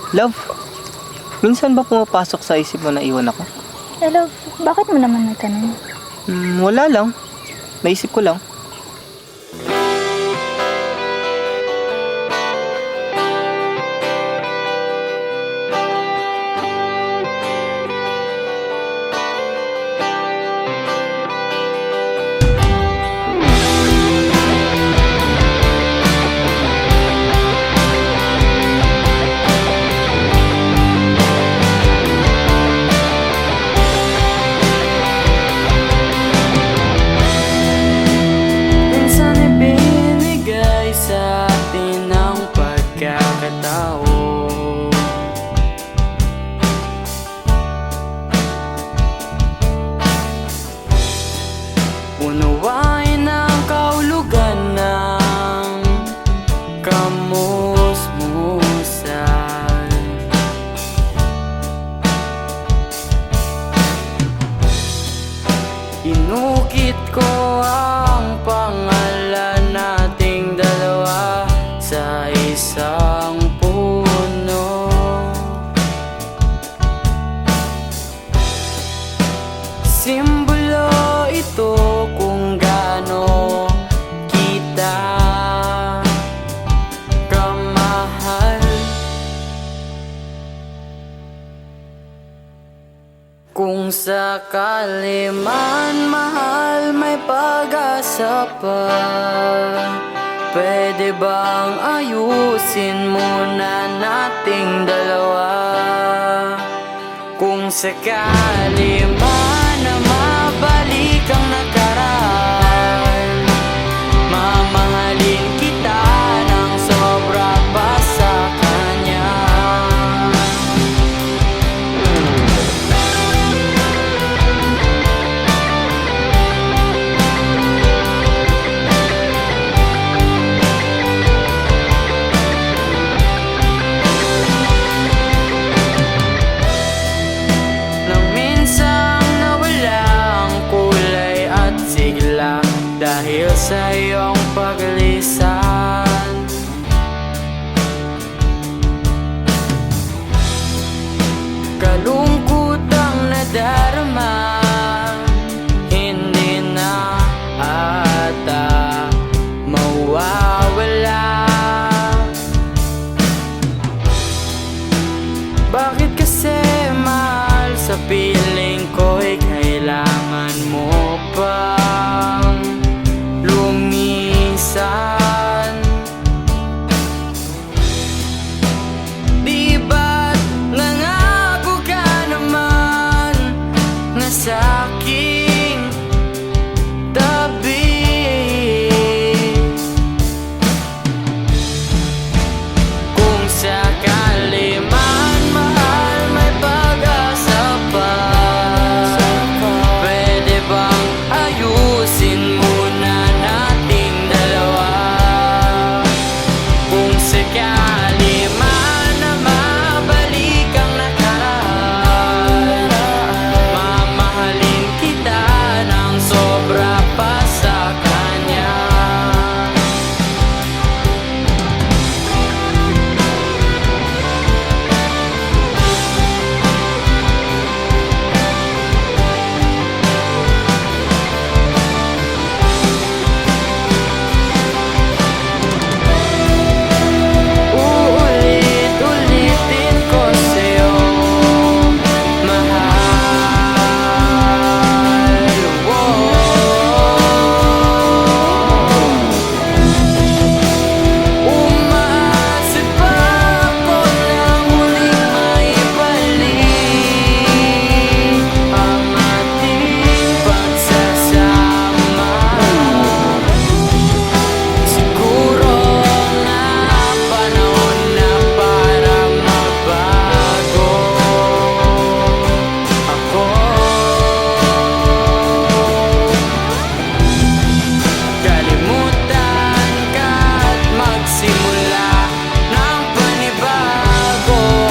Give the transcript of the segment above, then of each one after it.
Love, minsan ba pumapasok sa isip mo na iwan ako? Hello, bakit mo naman natanong? Wala lang. Naisip ko lang. Minsan ibinigay sa atin ang pagkakataon. Unawain ang kahulugan ng kamusmusan. Inukit ko ang pangalan nating dalawa sa isang puno. Simbolo ito kung gaano kita kamahal. Kung sakali man mahal, may pag-asa pa. Pwede bang ayusin muna nating dalawa? Kung sakali man na mabalik ang nakaraan, mamahalin kita ng sobra pa sa kanya. Nang minsang nawala ang kulay at sigla dahil sa iyong paglisan, kalungkutang nadarama hindi na ata mawawala. Bakit kasi mahal, sa piling ko'y kailangan mo pang lumisan? Di ba't nangako ka naman na sa aking tabi? Kung sakali man mahal, may pag-asa pa. Pwede bang ayusin muna nating dalawa? Kung sakali man na mabalik ang nakaraan, mamahalin kita ng sobra pa sa kanya. Uulit-ulitin ko sa'yo, mahal. Umaasa pa ako na muling maibalik ang ating pagsasama. Siguro nga panahon na para magbago ako. Kalimutan ka at magsimula ng panibagong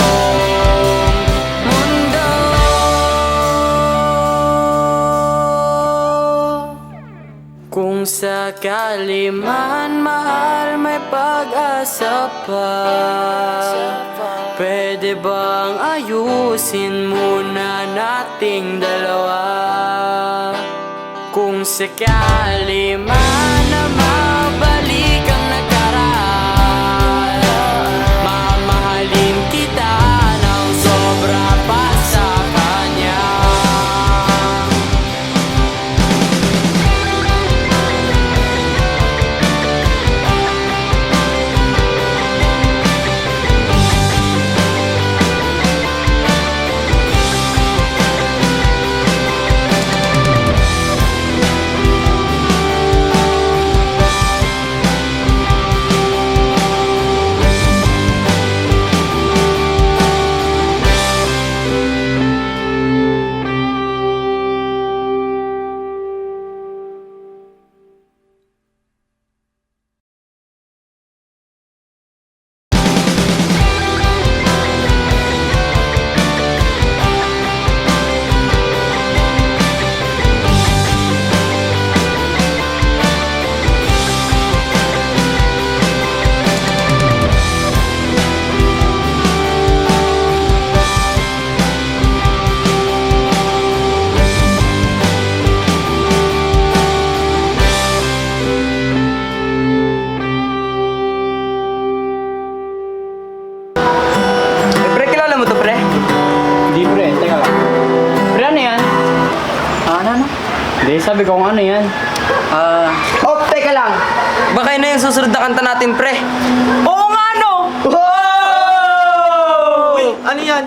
mundo. Kung sakali man mahal, may pag-asa pa. Pwede Pwede bang ayusin muna nating dalawa? Kung sakali man na mabalik ang nakaraan, mamahalin kita ng sobra pa sa kanya. Pre, kilala mo to, pre? Hindi pre, teka lang. Pre, ano yan? Ano? Hindi, sabi ko kung ano yan. Oh, teka lang. Baka yun na yung susunod na kanta natin, pre. Oo nga, no? Wow! Uy, ano yan?